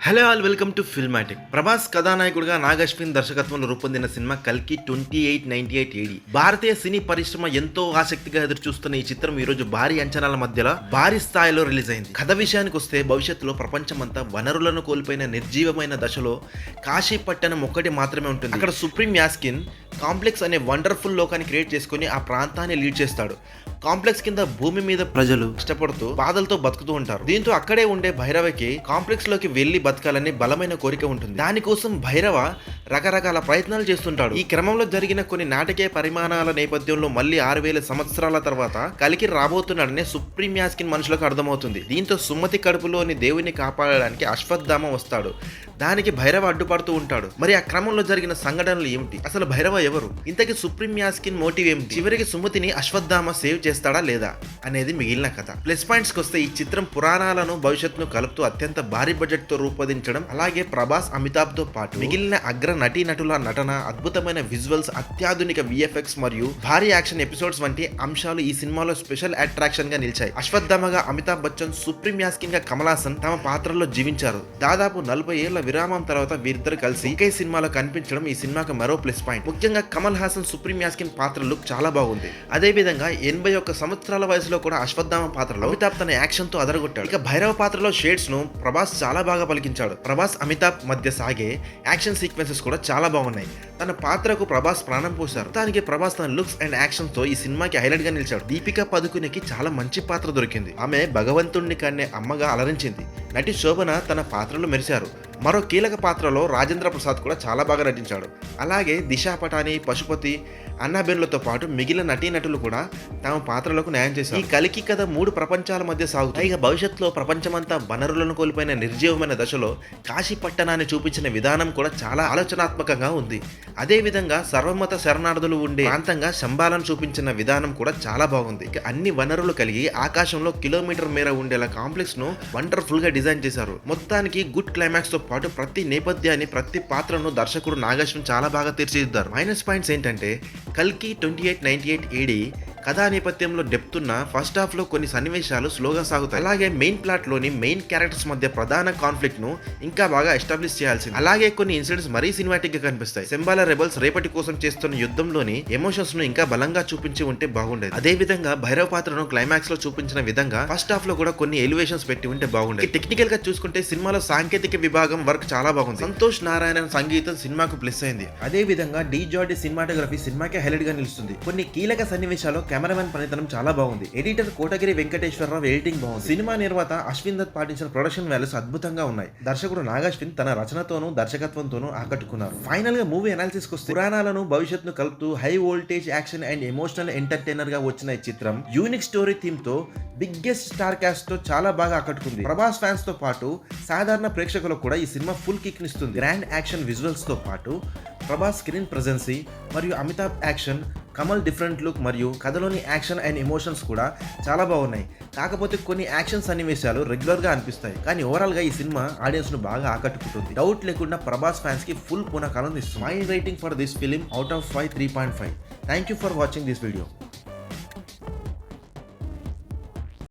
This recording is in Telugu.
Hello all welcome to Filmatic. Prabhas కథానాయకుడిగా నాగశ్విన్ దర్శకత్వంలో రూపొందిన సినిమా కల్కి 2898 AD. భారతీయ సినీ పరిశ్రమ ఎంతో ఆసక్తిగా ఎదురు చూస్తున్న ఈ చిత్రం ఈ రోజు భారీ అంచనాల మధ్యలో భారీ స్థాయిలో రిలీజ్ అయింది. కథ విషయానికి వస్తే భవిష్యత్తులో ప్రపంచమంతా వనరులను కోల్పోయిన నిర్జీవమైన దశలో కాశీ పట్టణం ఒక్కటి మాత్రమే ఉంటుంది. అక్కడ సుప్రీం యాస్కిన్ కాంప్లెక్స్ అనే వండర్ఫుల్ లోకాన్ని క్రియేట్ చేసుకుని ఆ ప్రాంతాన్ని లీడ్ చేస్తాడు. కాంప్లెక్స్ కింద భూమి మీద ప్రజలు కష్టపడుతూ బాధలతో బతుకుతూ ఉంటారు. దీంతో అక్కడే ఉండే భైరవకి కాంప్లెక్స్ లోకి వెళ్లి బతకాలని బలమైన కోరిక ఉంటుంది. దానికోసం భైరవ రకరకాల ప్రయత్నాలు చేస్తుంటాడు. ఈ క్రమంలో జరిగిన కొన్ని నాటకీయ పరిమాణాల నేపథ్యంలో మళ్ళీ 6000 సంవత్సరాల తర్వాత కలికి రాబోతున్నాడని సుప్రీం యాస్కిన్ మనుషులకు అర్థమవుతుంది. దీంతో సుమతి కడుపులోని దేవుని కాపాడడానికి అశ్వత్థామ వస్తాడు. దానికి భైరవ అడ్డుపడుతూ ఉంటాడు. మరి ఆ క్రమంలో జరిగిన సంఘటనలు ఏమిటి, అసలు భైరవ ఎవరు, ఇంతకీ సుప్రీం యాస్కిన్ మోటివ్ ఏమిటి, చివరికి సుమతిని అశ్వత్థామ సేవ్ చేస్తాడా లేదా అనేది మిగిలిన కథ. ప్లస్ పాయింట్స్ కి వస్తే ఈ చిత్రం పురాణాలను భవిష్యత్తును కలుపుతూ అత్యంత భారీ బడ్జెట్ తో రూపొందించడం, అలాగే ప్రభాస్ అమితాబ్ తో పాటు మిగిలిన అగ్ర నటీనటుల నటన, అద్భుతమైన విజువల్స్, అత్యాధునిక విఎఫ్ఎక్స్ మరియు భారీ యాక్షన్ ఎపిసోడ్స్ వంటి అంశాలు ఈ సినిమాలో స్పెషల్ అట్రాక్షన్ గా నిలిచాయి. అశ్వత్థామగా అమితాబ్ బచ్చన్, సుప్రీం యాస్కిన్ గా కమల్ హాసన్ తమ పాత్రల్లో జీవించారు. దాదాపు 40 ఏళ్ల విరామం తర్వాత వీరిద్దరు కలిసి ఒకే సినిమాలో కనిపించడం ఈ సినిమాకు మరో ప్లస్ పాయింట్. ముఖ్యంగా కమల్ హాసన్ సుప్రీం యాస్కిన్ పాత్ర లుక్ చాలా బాగుంది. అదే విధంగా 81 సంవత్సరాల వయసులో కూడా అశ్వత్థామ పాత్రలో అమితాబ్ తన యాక్షన్ తో అదరగొట్టాడు. ఇక భైరవ పాత్రలో షేడ్స్ ను ప్రభాస్ చాలా బాగా పలికించాడు. ప్రభాస్ అమితాబ్ మధ్య సాగే యాక్షన్ సీక్వెన్సెస్ కూడా చాలా బాగున్నాయి. తన పాత్రకు ప్రభాస్ ప్రాణం పోశారు. దానికి ప్రభాస్ తన లుక్స్ అండ్ యాక్షన్ తో ఈ సినిమాకి హైలైట్ గా నిలిచాడు. దీపికా పదుకునికి చాలా మంచి పాత్ర దొరికింది. ఆమె భగవంతుణ్ణి కన్నే అమ్మగా అలరించింది. నటి శోభన తన పాత్రలో మెరిశారు. మరో కీలక పాత్రలో రాజేంద్ర ప్రసాద్ కూడా చాలా బాగా నటించాడు. అలాగే దిశా పటాని, పశుపతి, అన్నాబెన్లతో పాటు మిగిలిన నటీనటులు కూడా తమ పాత్రలకు న్యాయం చేశారు. ఈ కలికి కథ 3 ప్రపంచాల మధ్య సాగుతాయి. ఇక భవిష్యత్తులో ప్రపంచమంతా వనరులను కోల్పోయిన నిర్జీవమైన దశలో కాశీ పట్టణాన్ని చూపించిన విధానం కూడా చాలా ఆలోచనాత్మకంగా ఉంది. అదే విధంగా సర్వమత శరణార్థులు ఉండే ప్రాంతంగా శంబాలను చూపించిన విధానం కూడా చాలా బాగుంది. ఇక అన్ని వనరులు కలిగి ఆకాశంలో కిలోమీటర్ మేర ఉండేలా కాంప్లెక్స్ ను వండర్ఫుల్ గా డిజైన్ చేశారు. మొత్తానికి గుడ్ క్లైమాక్స్ తో పాటు ప్రతి నేపథ్యాన్ని, ప్రతి పాత్రను దర్శకుడు నాగశ్విన్ చాలా బాగా తీర్చిదిద్దారు. మైనస్ పాయింట్స్ ఏంటంటే కల్కి 2898 AD కథా నేపథ్యంలో డెప్త్ ఉన్న ఫస్ట్ హాఫ్ లో కొన్ని సన్నివేశాలు స్లోగా సాగుతాయి. అలాగే మెయిన్ ప్లాట్ లోని మెయిన్ క్యారెక్టర్స్ మధ్య ప్రధాన కాన్ఫ్లిక్ట్ ను ఇంకా బాగా ఎస్టాబ్లిష్ చేయాల్సింది. అలాగే కొన్ని ఇన్సిడెంట్స్ మరీ సినిమాటిక్ గా కనిపిస్తాయి. శంబాల రెబల్స్ రేపటి కోసం చేస్తున్న యుద్ధంలోని ఎమోషన్స్ ను ఇంకా బలంగా చూపించి ఉంటే బాగుండేది. అదే విధంగా భైరవ పాత్రను క్లైమాక్స్ లో చూపించిన విధంగా ఫస్ట్ హాఫ్ లో కూడా కొన్ని ఎలివేషన్స్ పెట్టి ఉంటే బాగుండేది. టెక్నికల్ గా చూసుకుంటే సినిమాలో సాంకేతిక విభాగం వర్క్ చాలా బాగుంది. సంతోష్ నారాయణ సంగీతం సినిమాకు ప్లస్ అయింది. అదే విధంగా డి జార్డి సినిమాటోగ్రఫీ సినిమాకే హైలైట్ గా నిలుస్తుంది. కొన్ని కీలక సన్నివేశాలు కెమెరామెన్ పనితనం చాలా బాగుంది. ఎడిటర్ కోటగిరి వెంకటేశ్వరరావు ఎడిటింగ్ బాగుంది. సినిమా నిర్మాత అశ్విన్ దత్ పాటించిన ప్రొడక్షన్ వాల్యూస్ అద్భుతంగా ఉన్నాయి. దర్శకుడు నాగశ్విన్ తన రచనతోనూ దర్శకత్వంతోనూ ఆకట్టుకున్నారు. ఫైనల్ గా మూవీ అనాలిసిస్ వస్తే పురాణాలను భవిష్యత్తును కలుపుతూ high voltage action and emotional entertainer గా వచ్చిన ఈ చిత్రం యూనిక్ స్టోరీ థీమ్ తో బిగ్గెస్ట్ స్టార్ కాస్ట్ తో చాలా బాగా ఆకట్టుకుంది. ప్రభాస్ ఫ్యాన్స్ తో పాటు సాధారణ ప్రేక్షకులకు కూడా ఈ సినిమా ఫుల్ కిక్ నిస్తుంది. గ్రాండ్ యాక్షన్ విజువల్స్ తో పాటు ప్రభాస్ స్క్రీన్ ప్రెజెన్సీ మరియు Amitabh action, Kamal different look మరియు కథలోని యాక్షన్ అండ్ ఎమోషన్స్ కూడా చాలా బాగున్నాయి. కాకపోతే కొన్ని యాక్షన్ సన్నివేశాలు రెగ్యులర్ గా అనిపిస్తాయి. కానీ ఓవరాల్ గా ఈ సినిమా ఆడియన్స్ ను బాగా ఆకట్టుకుంటుంది. డౌట్ లేకుండా ప్రభాస్ ఫ్యాన్స్ కి ఫుల్ పూనకాలను ఇస్తుంది. My rating for this film out of 5 3.5. Thank you for watching this video.